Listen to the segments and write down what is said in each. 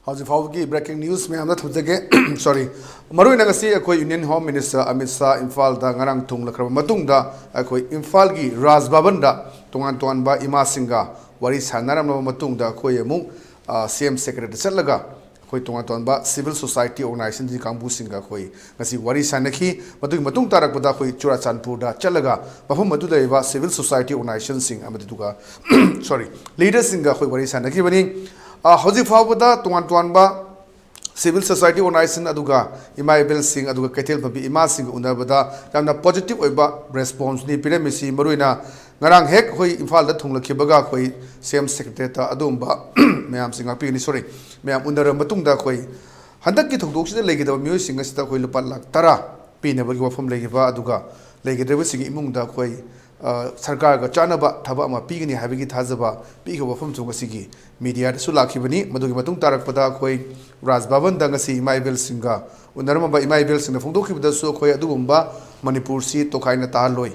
How's breaking news? I'm not sorry. Maru nagasi ako Union Home Minister AMIT Imphal da ngarang tung lakraba matungda ako Imphal gi Raj Bhavan da tungan ba ima singa wari sanaram no matungda ako yemu CM Secretary chalaga ako tungan ba civil society organization di kambu singa ako ngasi wari sanaki matung tarakpada ako Churachandpur da chalaga mafum matuda iba civil society organization sing amatuga sorry leaders singa ako wari sanaki bani Howzi Fawada tuan ba civil society organization aduga Imaibel Singh aduga Ketel Papi Ima Singh unabada yamna positive oiba response ni piremisi maruina ngarang hek hoi Imphal da thunglakibaga khoi CM secretary ta adumba mayam singa pi ni sorry mayam undaram matungda khoi handak ki thongdok sida legida myoy singa sida khoi lupa lak tara pinabagi wafam legiba aduga legidreba sing imungda khoi सरकार का चानबा थबा अमा पीगनी हाबिगी थाजबा पीगे वफम चुंगसिगी media सुलाखिबनी मदुगी मतुंग तारकपदा खोई राज भवन दंगसी इमाइबेल सिंगा उनरमबा इमाइबेल सिंग फोंदोखिबदसु खोई अदुगुंबा मणिपुर सी तोखाइना तालोय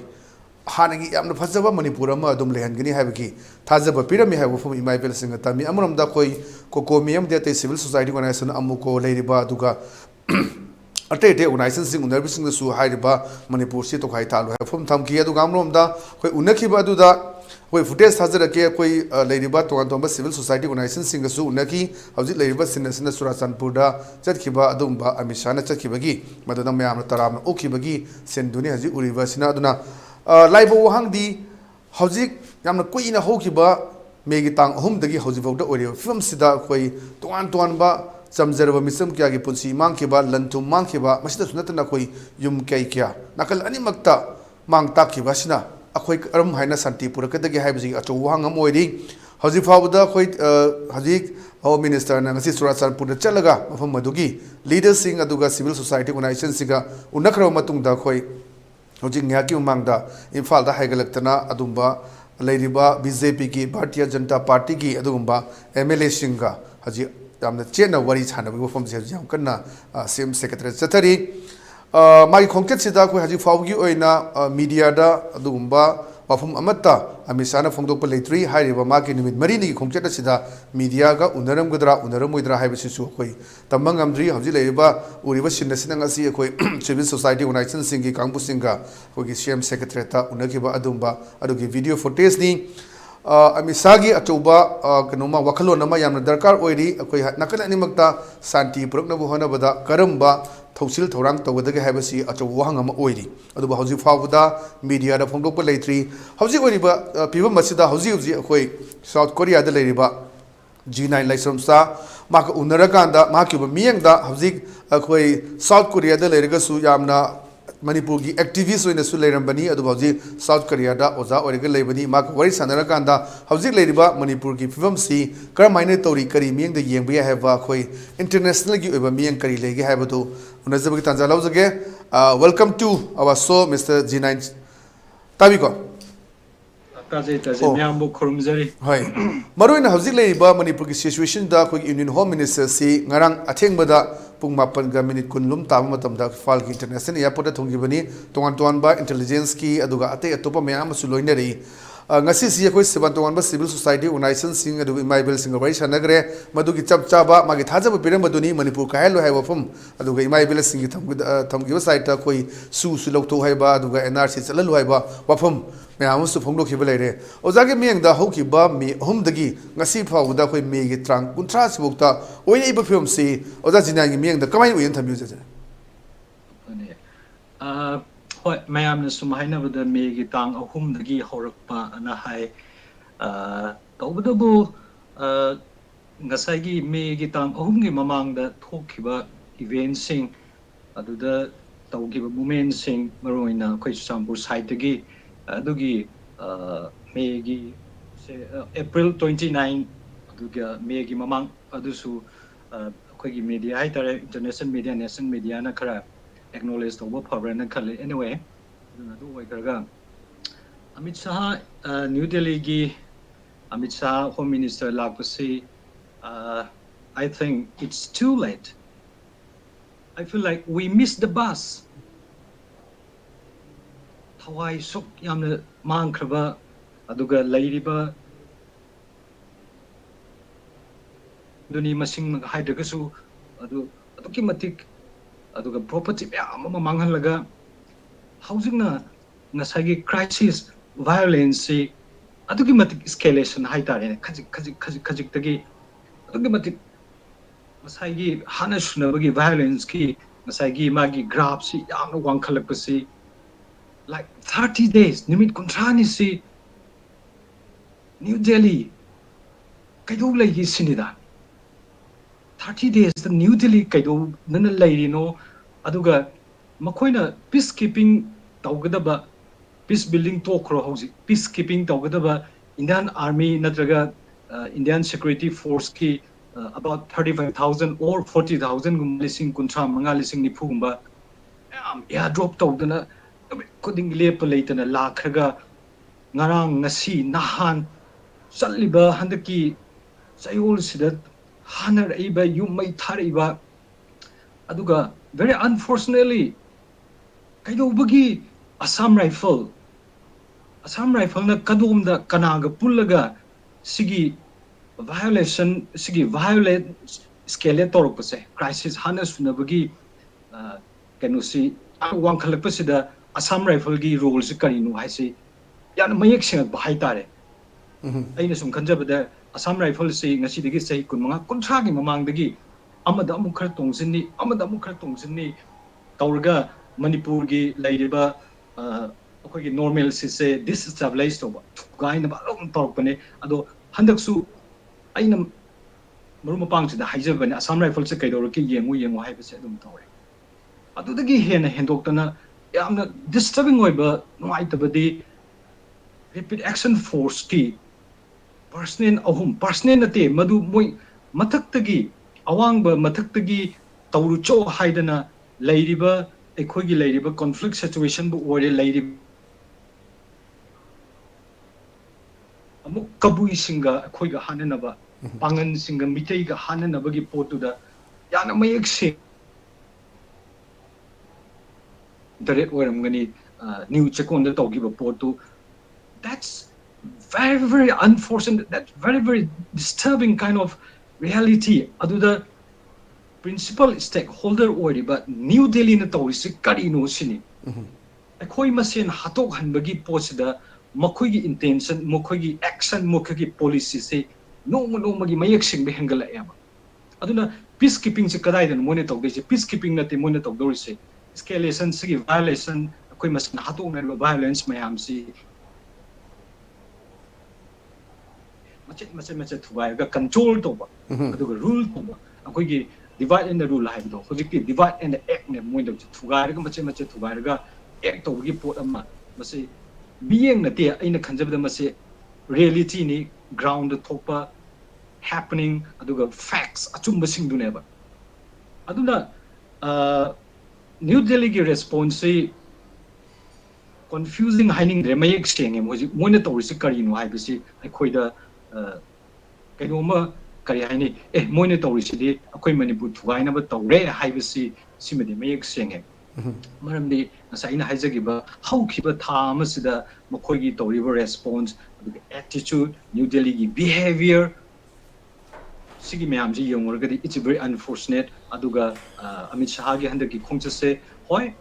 हानगी यामना फजबा मणिपुर अमा अदुम लेहनगनी हाबिगी थाजबा पिरमी हाब वफम इमाइबेल सिंग तमी अमरमदा खोई कोकोमियम देते सिविल सोसाइटी ऑर्गेनाइजेशन अमुको लेरिबा अदुगा अटे organization unarbising su hairiba Manipur si to khai talu ha phum tham ki adu gamrom da koi unakhiba adu da koi footage thajara ke koi leiriba to civil society organization sing su unaki hauji leiriba sinasina Churachandpur da chatkhiba adumba amishana chatkibagi madana mayam taram okibagi senduni haji uriba sina aduna laibo wahang di hauji yamna koina hokiba megi tang ahum dagi hauji bawda ori film sida koi tuan ba Samzerva misam kya ki punsi mang ke ba lantum mang ke ba masida sunatna koi yum kai kya nakal ani makta mang tak ki basina akhoi aram haina santi pura kadagi haibji acho wahang amoidi haji fawda khoi haji Home Minister na ngasi Churachandpur da chalaga mafam madugi leaders sing aduga civil society organization siga unakra matung da khoi hoji ngaki mangda Imphal da haigalaktana adumba leiriba BJP ki Bharatiya Janata Party ki adumba MLA singa haji Chena wari chana we from Jam Kana same secretary Satari my content sida ko haji fawgi oina media da adumba wafum amata amisana fongdok paletri hairiba maki nimit marini content sida media ga unaram gudra unaram muidra haibisi su koi tamang amdri haji leiba uriba sinna sinanga si koi civil society organization singi kangbu singa ko gi CM secretary ta unakiba adumba adugi video footage ni Amisagi achoba kanoma wakalo nama yamna darkar oiri akoi nakal animakta santi purukna buhana bada karamba thausil thorang tawadaga habasi achoba wahang ama oiri aduba hauji fawda media da phongdokpa leitri hauji oiriba piba masida hauji akoi South Korea da leiriba JININE LAISHRAMCHA maka unarakanda makiba miyangda hauji akoi South Korea da leiriga su yamna Manipur ki activists oina su leirambani adu hauji South Korea da oza origa leibani mak wari sanarakanda hauji leiriba Manipur ki film si karamaina tori kari miyang da yengba ya haba khoi international gi oiba miyang kari lege haba to unazabagi tanja lauzage welcome to our show Mr. JININE tabiko taje miyambo khurumjari hoi maroina hauji leiriba Manipur ki situation da khoi Union Home Minister si ngarang athengbada Pung mapan ga minute kun lum tam matam da fal ki international airport thongi bani tuan ba intelligence ki aduga ate atopa mayam su loina ri ngasi si koi seban tuan ba civil society organization sing aduga imaibel sing bai sanagre madugi chapchaba magi thajaba piram maduni Manipur ka hello haiwa fum aduga imaibel sing thamgi site ta koi su lokto haiba aduga NRC chalalu haiba wafum mayam su phonglo khibal leire ozage miyang da hoki ba mi hum dagi ngasi phawda koi me gi trang kuntra sibukta oina iba film si oza JININE miyang da kamai uyen thamyu je hoi mayamna sumaina bada me gi tang ahum dagi horakpa ana hai tawbadabu ngasai gi me gi tang ahum gi mamang da thokhiba event sing aduda tawgiba moment sing maroina khoi Churachandpur side dagi adugi May April 29 aduga May mamang adusu akhoi media haitare international media national media na khara acknowledge to what program na khale anyway adu oi karaga Amit Shah New Delhi gi Amit Shah Home Minister lakpasi I think it's too late. I feel like we missed the bus. Thawai sok yamna mangkraba aduga leiriba duni masing haidagasu aduki matik aduga property myam ama manghalaga housingna ngasagi crisis violence si adugi matik escalation haitare khajik tagi adugi matik masagi hana sunabagi violence ki masagi magi graph si yamna wangkhalakpasi like 30 days nimit kuntrani si New Delhi kaido lagi sinida 30 days the New Delhi kaido nana lairino aduga makoina peacekeeping tawgadaba peace building tokro hausi peacekeeping tawgadaba Indian army natraga Indian security force ki about 35,000 or 40,000 gum lising kuntra manga lising ni phugumba ya drop tawdana kuding lep leitana lakhraga ngarang ngasi nahan salliba handaki sayol sida hanar iba yumai thariba aduga very unfortunately kaido bagi Assam rifle na kadumda kanaga pullaga sigi violation sigi violate scale torpase crisis hana sunabagi kanusi wang khalakpasida Assam rifle gi rules karinu haisi yan mayek sing ba haitare aina sum khanjabada Assam rifle se ngasi digi sei kunmanga kunthra gi mamang dagi amada amuk khar tongsinni taurga Manipur gi lairiba akogi normal si se disestabilize to ba gaina ba long torpane ado handaksu aina maruma pangsi da haijabane Assam rifle se kaidor ki yengu haibase adum tawre adudagi hena hendoktana yamna disturbing oiba nuaitabadi rapid action force ki personnel nate madu moi mathaktagi awangba mathaktagi tawru cho haidana lairiba ekhogi lairiba conflict situation bu ore lairiba amuk kabui singa ekhoiga hananaba pangan singa mitei ga hananaba gi potuda yana mayek se direct oramgani new chekonda tawgiba potu that's very unfortunate, that's very disturbing kind of reality aduda principal stakeholder ori but New Delhi na tawisi karino sini akhoi masen hatok hanbagi posida makhoigi intention makhoigi action makhoigi policy se no magi mayak sing be hengala yama aduna peacekeeping se kadai dan mone tawde se peacekeeping na te mone tawdori se escalation se violation akhoi masen hatok na violence mayam si macet thuaiga control toba aduga rule toba akoigi divide and rule haido hojiki divide and act ne moido thugaiga macet thugaiga act tobagi pot amma mase being na te aina khanjabda mase reality ni ground thopa happening aduga facts achumba singduneba aduna New Delhi gi response confusing hiding the mayek staying moji moina tawisi karino haibisi akoida kainoma kari haini moina tawrisidi akoi Manipur thugaina ba tawre haibisi simadi mayek senge maramdi asaina haijagiba haukiba thama sida makhoigi tawriba response attitude New Delhi gi behavior sigi mayamji yongorgadi it's very unfortunate aduga Amit Shah gi handaki khongchase hoi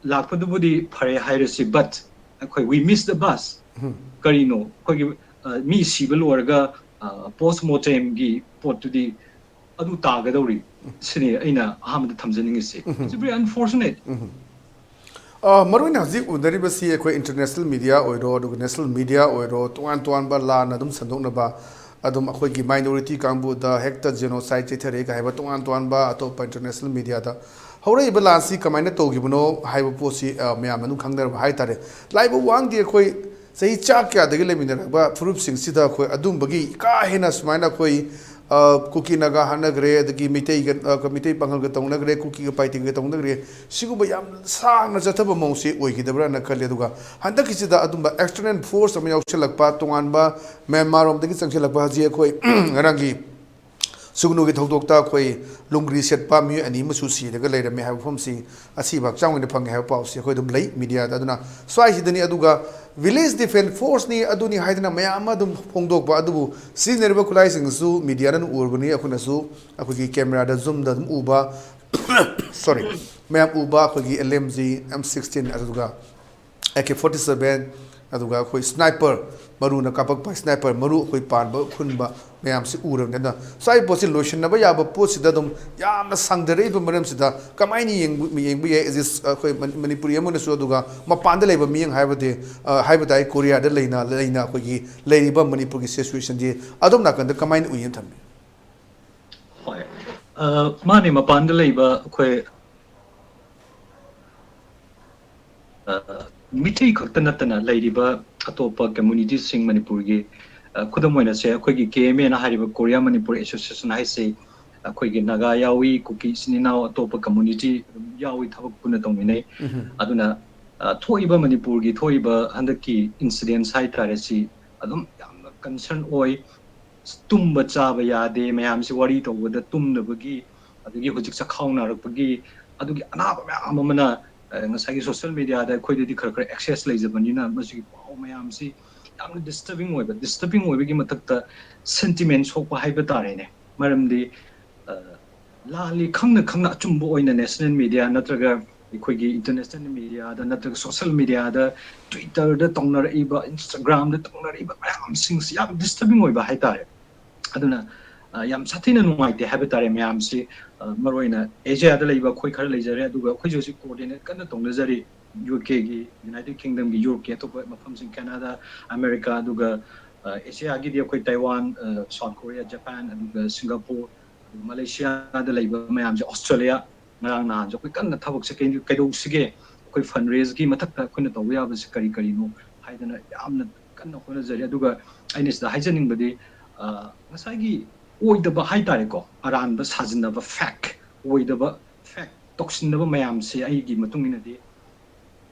lakpadubudi phare hairasi but akoi we missed the bus karino akoi mi sibal orga postmortem gi potudi adu tagadori sini aina ahamda thamjaning se it's very unfortunate maruina zik udaribasi ekoi international media oiro du national media oiro tuan ba la na dum sandokna ba adum akoi gi minority kangbu da hector genocide chethare ga haiba tuan ba atop international media da hore iba lansi kamaina togibuno haiba posi meyam anu khangdar ba haitare laibu wang di ekoi sei cha kya dagi leminara ba furup sing sida khoi adum bagi ka hena sumaina khoi kuki naga hanagre dagi mitei mitei pangal ga tongnagre kuki ga paiting ga tongnagre sigu ba yam sang na jathaba mausi oigidabra na khale duga handaki sida adum ba external force ama yaukselakpa tongan ba Myanmar rom dagi changselakpa ji khoi rangi सुगनुगी थौदोक्ता अखोई लुंगरी सेटपा मी अनि मसु सिरगा लेरमे हाय फमसी असी बाक चांगने fungi हाय पाउसी अखोई दुम लई media अदुना स्वाई सिदनी अदुगा विलेज डिफेंस फोर्स नि अदुनी हाइदना मयाम अदुम फोंदोकबा अदुबु सिनेरबा खुलाई सिंगसु मीडिया रन उरबनी अखुनसु अखोगी कैमरा दा जूम दा उबा सॉरी मैम उबा अखोगी LMG M16 अदुगा AK-47 अदुगा अखोई स्नाइपर मरुना कापक पा स्नाइपर मरु अखोई पानबा खुनबा मैम से उरबनेना साइ पोसि लोशनबा याबा पोसिदा दुम यामना संगदरे ब मरम सिदा कमाइनी येंगबु ये इज अखोई मणिपुरी अमनसु अदुगा मपानदा लेबा मियंग हाइबदे हाइबदाई कोरिया दा लेना अखोगी लेरिबा मणिपुर की सिचुएशन जे अदम नाकंद कमाइन उयन थम्मे होय माने मपानदा लेबा अखोई मिठै खक्त नतना लेरिबा अतोपा कम्युनिटी सिंग मणिपुर की खुदम होइना से अखोगी KMA ना हारिबा कोरिया मणिपुर एसोसिएशन हाइसे अखोगी नागा यावी कुकी सिनिनाव अतोपा कम्युनिटी यावी थबक पुना तोमिनै अदुना थोइबा मणिपुर की थोइबा हंदकी इंसिडेंट्स हाइ तारेसी अदुम यामना कंसर्न ओय तुम्बा चाबा यादे मयाम से वारी तोबदा तुम्नबगी अदुगी हुजिक सखाउनारपगी अदुगी अनाबा मयाम अमना ngasagi social media da khoi di khar khar access leijabani na masi pau mayam si yamna disturbing oiba gi matak ta sentiments hokpa haiba tare ne maram di lali khangna achumbo oina national media natraga khoi gi international media da natraga social media da Twitter da tongnar iba Instagram da tongnar iba mayam sing si yam disturbing oiba hai tare aduna yam sathina nuaite haiba tare mayam si मरोइना Asia दा लेबा खोइ खर लेजरे अदुगा खोइ जोसि coordinate कन तोंगजरी UK की यूनाइटेड किंगडम की यूरोप के तो मफम सिंग कनाडा अमेरिका अदुगा एशिया की दि खोइ ताइवान साउथ कोरिया जापान अदुगा सिंगापुर मलेशिया दा लेबा मयाम जे ऑस्ट्रेलिया ngarang na jo खोइ कन थबक से कैदो सिगे खोइ फंडरेज की मथक ता खोइ तौ याब से करी करी नो हाइदना यामना कन होना जरी अदुगा आइनिस दा हाइजनिंग बदी ngसागी ओइदबा हाइतारेको अरानबा साजिनबा फैक्ट ओइदबा फैक्ट तोक्सिनबा मयाम से आइगी मतुंगिनदि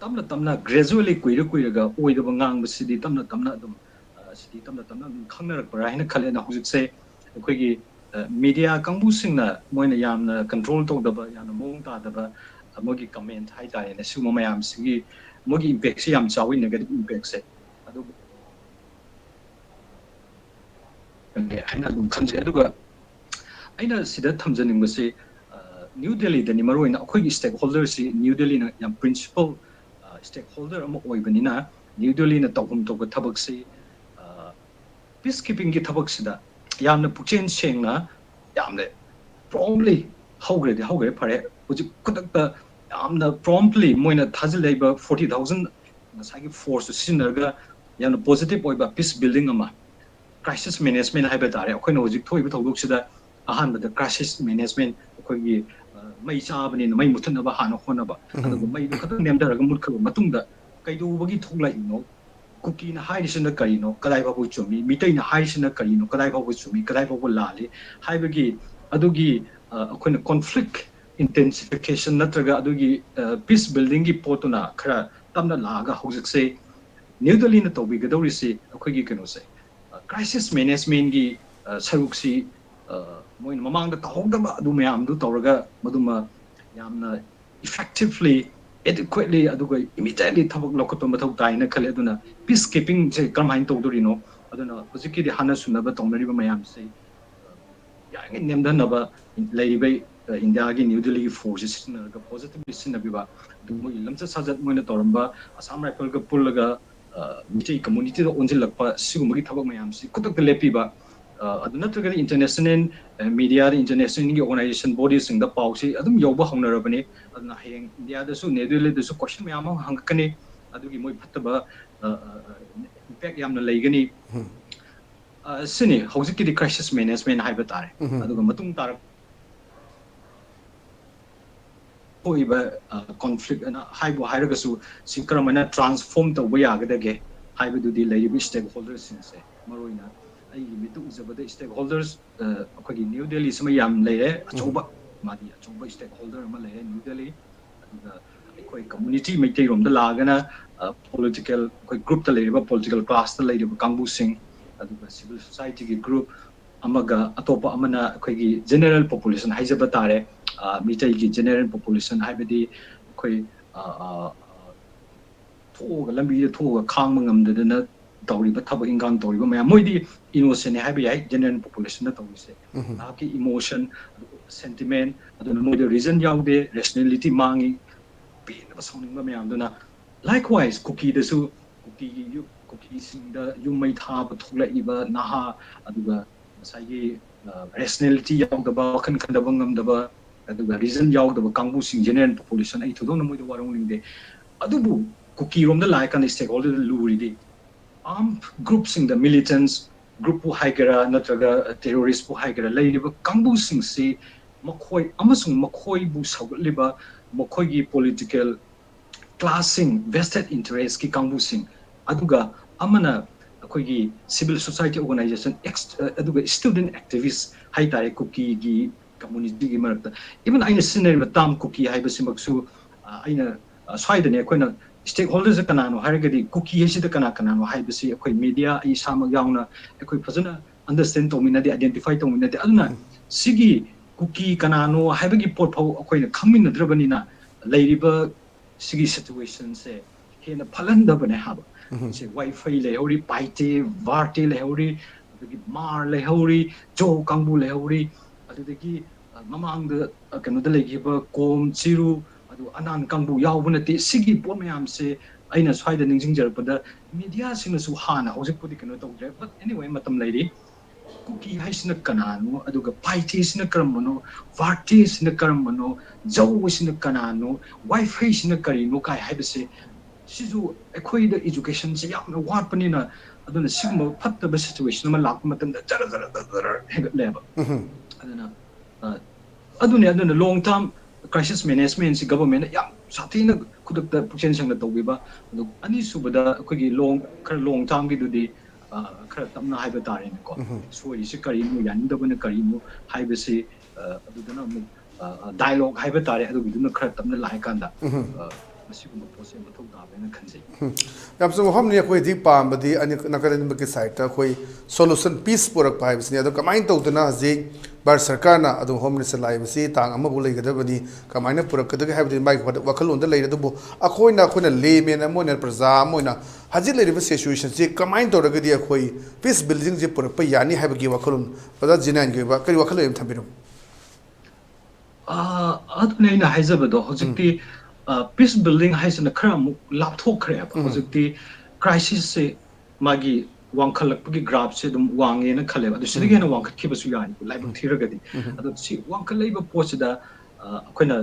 तमना ग्रेजुअली कुइरगा ओइदबा ngangbसिदि तमना दम सिदि तमना खंगनरक बरा हैन खलेना हुजिक से अखोइगी मीडिया कांगबुसिंगना मोइना यामना कंट्रोल तोदबा याना मोंग तादबा मोगी कमेंट हाइतारेने सुमा मयाम सिगी मोगी इंपैक्ट से याम चावी नेगेटिव इंपैक्ट से अदु अना दुम खंजे अदुगा अइना सिदा थमजनिंगबसे न्यू दिल्ली दनि मरोइना अखोइगी स्टेक होल्डर सि न्यू दिल्ली ना याम प्रिंसिपल स्टेक होल्डर अम ओइबनिना न्यू दिल्ली ना तौहम तोग थबक सि पीस कीपिंग की थबक सिदा यामना पुचेन सेंगना यामने प्रॉम्पली हौग्रे फरे हुजि कुदक्ता यामना प्रॉम्पली मोइना थाजिलेबा 40,000 नसागी फोर्स सिनरगा यामना पॉजिटिव ओइबा पीस बिल्डिंग अमा crisis management hai batare akhoi hojik thoi ba thogdok sida ahan ba crisis management akhoi gi mai chabani mai muthan ba hana khona ba adu mai du khatang nem daraga mut khaba matung da kaidu bagi thoglai no cookie na hai sina kari no kadai ba bu chumi mitai na hai sina kari no kadai ba bu chumi kadai ba bu lali hai bagi adugi akhoi na conflict intensification natraga adugi peace building gi potuna khara tamna laga hojik se new delhi na tobi gadori se akhoi gi keno se crisis management की सरुक्सी मोइन ममांग दा तौदबा अदु मयाम दु तौरगा मदुमा यामना effectively adequately अदुगा immediately थबक लखतो मथौ ताइना खले अदुना peace keeping जे करमाइन तौदरिनो अदुना हुजिकि दि हाना सुनबा तौनरिबा मयाम से याङे नेमदनबा लेइबै इंडिया की न्यू दिल्ली की फोर्सेस सिनरगा पॉजिटिवली सिनबिबा दुमो लमचा साजत मोइना तौरंबा असम राइफल का पुलगा मिटी कम्युनिटी द ओनजिलकपा सिगुमगी थबक मयाम सि कुतक लेपिबा अदु नत्रगनि इंटरनेशनल मीडिया इंटरनेशनल की ऑर्गेनाइजेशन बॉडीज सिंग द पाउसी अदुम यौबा हौनरबनी अदुना हेंग इंडिया दसु नेदुले दसु क्वेश्चन मयाम हंगकनी अदुगी मोइ फत्तबा इम्पैक्ट यामना लेगनी सिनी हौजिकि दि क्राइसिस मैनेजमेंट हाइबा तारे अदुगा मतुंग तार होइबा कॉन्फ्लिक्ट अना हाइबो हाइरगसु सिंकरमना ट्रांसफॉर्म तौबा यागदगे हाइबदुदि लेरिबि स्टेक होल्डर्स सिंसे मरोइना आइगी मितु उजबदा स्टेक होल्डर्स अखोगी न्यू दिल्ली सम याम लेरे अचौबा मादी अचौबा स्टेक होल्डर अमा लेरे न्यू दिल्ली अदुगा अखोई कम्युनिटी मैते रोमदा लागना पॉलिटिकल अखोई ग्रुप ता लेरिबा पॉलिटिकल क्लास ता लेरिबा कांगबु सिंग अदुगा सिविल सोसाइटी की group amaga atopa amana akhoi general population haijaba tare mitai gi general population haibadi akhoi thoga lambi thoga khang ngamdana tawriba thaba ingang tawriba maya moidi innocent haiba yai general population na tawrise ki emotion sentiment aduna moidi reason yaude rationality mangi pain ba sounding ba mayam duna likewise cookie da su cookie sing da yumai tha ba thula iba naha aduga masagi rationality yaudaba kan kan da bangam da ba aduga reason yaudaba kangbu sing general population ai thudon moidi warong lingde adubu cookie rom the like and stakeholder luridi armed groups in the militants group pu haigera natraga terrorist pu haigera leiba kangbu sing si makhoi amasung makhoi bu saugliba makhoi gi political classing vested interest ki kangbu sing aduga amana akhoi gi civil society organization aduga student activists haitare cookie gi community gi marakta even aina sinner tam cookie haiba simaksu aina swaidane akoina stakeholders kanano haragadi cookie hesida kanano haibasi akoi media ai sama yauna akoi fazana understand to minadi identify to minadi aduna sigi cookie kanano haibagi pot phau akoi na khamin nadrabani na leiriba sigi situation se hena phalanda bane haba se wifi le hori paite varte le hori adagi mar le hori jo kangbu le hori adagi mamang da kanu da legiba kom chiru anan kangbu yaubuna te sigi pot mayam se aina swaida ningjing jarpada media sina su hana hojik pudi kanu tawdre but anyway matam lairi cookie haisina kanano aduga paiti sina karamano varti sina karamano jaw sina kanano wifi sina karino kai haibase sizu ekhoi da education se yamna watpanina aduna sigma fattaba situation ma lakpa matamda jara hegat leba aduna long term crisis management si government yam sathina khudakta puchen sangna tawbiba adu ani subada akogi long term gi dudi khara tamna haiba tare ne ko so isi kari mu yanidabana kari mu haiba se adudana mu dialogue haiba tare adu biduna khara tamna lai kanda masigumba pose mathau dabena khanjai yam sung hom ni khoi di pam badi ani nakaran ba ki site ta khoi solution peace purak pai bisni adu kamain tawdana ji bar sarkar na adu home minister lai bisi tang ama bu leigadabani kamaina purak kadagi haibdi mai wakhalon da leira dubu akhoina khona lemen amona praja amona haji leiriba situation ji kamain tawragadi akhoi peace building ji purak pa yani haibagi wakhalon pada jinine gi ba kari wakhalo em thambirum aduna ina haizabado hojikti peace building haisana khara mu lapthokre hojikti crisis se magi wangkhalakpagi graph se dum wange na khale adu sidage na wangkhat khibasu yani laibak thiragadi adu si wangkhalaiba pochda akoina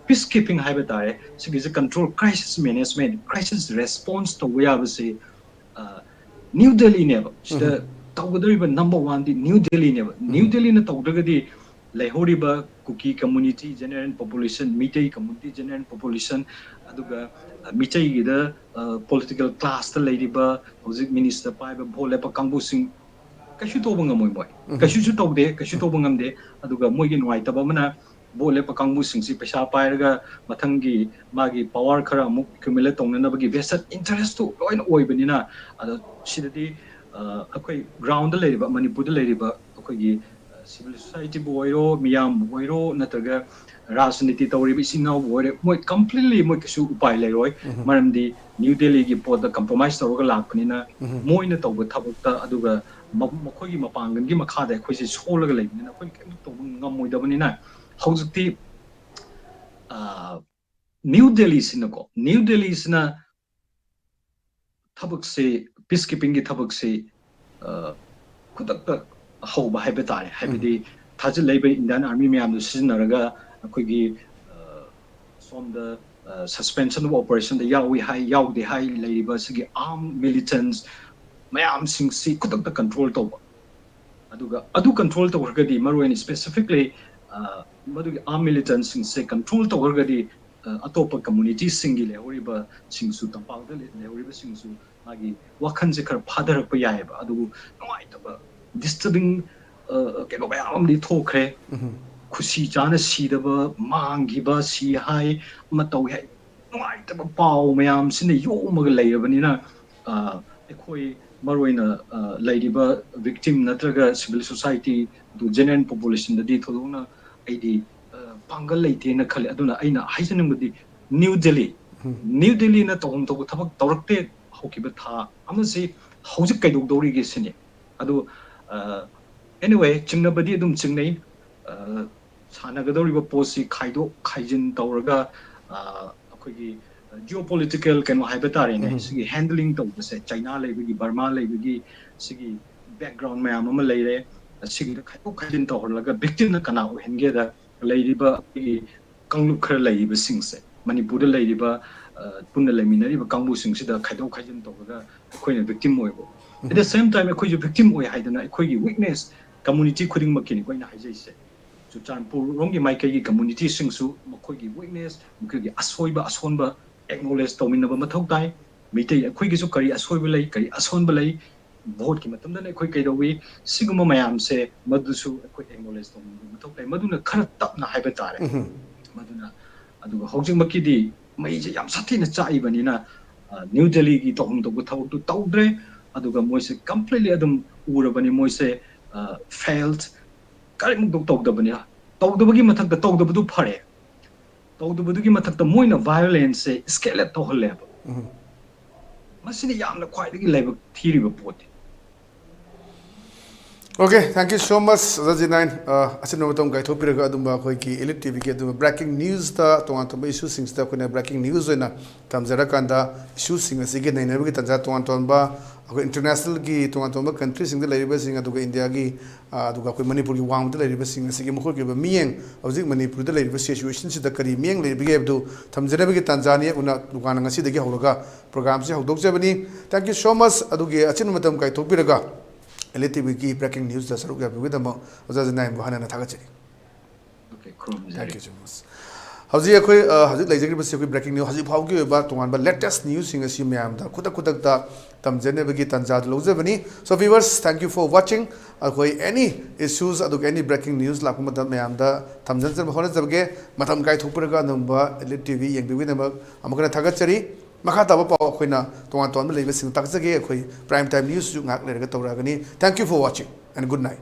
peacekeeping haiba tare sigi je control crisis management crisis response to we have say new delhi never sida tawgadariba number 1 di new delhi na tawdagadi laihoriba cookie community general population mitai community general population aduga mitai gida political class ta leiriba hojik minister paiba bole pa kangbu sing kashu to bangamoi boy kashu to bangamde aduga moigi noi taba mana bole pa kangbu sing si pesa pairaga mathangi magi power khara amuk accumulate tongna bagi vested interest to loin oibanina adu sidadi akoi ground da leiriba manipur da leiriba akoi gi civil society boiro miyam boiro nataga rajniti tawribi sinau boire moi completely moi kasu upai leiroi maramdi new delhi gi pod da compromise tawga lakpanina moina tawba thabukta aduga makhoi gi mapangan gi makha da khoi se solaga leibina khoi kem tawba ngamoi dabanina hojikti new delhi sina thabuk se peacekeeping gi thabuk se kudakta hauba haiba tare haibidi thajil leiba indian army miyam du sizinaraga akoigi from the suspension of operation the yaudi hai leiba sigi armed militants mayam sing si kudakta control to adu control to hargadi maruin specifically madu armed militants sing se control to hargadi atopa community singi lehoriba singsu tampagda lehoriba singsu magi wakhan je khar phadar pa yaiba adu noi taba disturbing keno bayam di thokre khusi chana sidaba mangiba si hai matau hai noi taba pau mayam sine yomaga leirabani na ekhoi maroina laidiba victim natraga civil society du general population da di thodona aidi pangal leite na khale aduna aina haisaningdi New Delhi na tohom to thabak tawrakte hokiba tha amasi hojik kaidok dori ge sine adu anyway chingna badi adum chingnai sana gadori ba posi khaido khaijin tawraga akogi geopolitical kan haiba tare ne sigi handling to se China leibigi Burma leibigi sigi background mayam ama leire sigi khaido khaijin tawrlaga victim na kana henge da leiriba kanglu khar leiba singse Manipur leiriba punna leminari ba kangbu singsida khaido khaijin tawraga akoina victim oibo at the same time akoy victim oi haidana akoy weakness community khuding makini koina haijaise Chuchanpur rongi maikagi community singsu makogi weakness makogi asoiba asonba acknowledge tawminaba mathau tai mitai akhoi gisu kari asoiba lei kari asonba lei vote ki matamda ne akhoi kaidawi siguma mayam se madusu akhoi acknowledge tawminaba mathau tai maduna khara tapna haiba tare maduna aduga hojing makidi mai je yam sathina chaibani na New Delhi gi tohum to thau tu tawdre aduga moise completely adum urabani moise failed karim dok tawdabani tawdabagi mathak da tawdabadu phare tawdabadu mathak da moina violence se scale to holle masini yamna khwaidagi laiba thiriba pote. Okay, thank you so much, JININE. Asin namatong kay topi raga adumba koi ki Elite TV ki adumba breaking news ta tuan tuan issue sings ta koi breaking news na tamzara kanda issue sing asige na inabi ki tanja tuan ba koi international ki tuan ba country sing da lariba sing aduga India ki aduga koi Manipur ki wang da lariba sing asige mukho ki ba miyeng abzik Manipur da lariba situation si da kari miyeng lariba ki abdu tamzara bi ki Tanzania una dukan ngasi da ki hawlaga program si hawdok jabani. Thank you so much adugi asin namatong kay topi raga ELITETV की breaking news दा सरुक या बिगुदम JININE बहाना ना थागा चली. Okay, thank you so much. हजी अखोई हजी लाइजगी बस अखोई breaking news हजी फाउ की बा तुंगान बा latest news सिंग असि म्याम दा खुदा खुदा दा तमजने बगी तंजाद लोजे बनी. So viewers, thank you for watching. अखोई any issues अदुक any breaking news लाकु मत म्याम दा तमजन से बखोने जबगे मतम काय थुपरगा नंबा ELITETV यंग बिगुदम अमकना थागा चली. Makha taba paw akhoi tuan tuan ma leiba sing takjage akhoi prime time news ju ngak lerga tawragani. Thank you for watching and good night.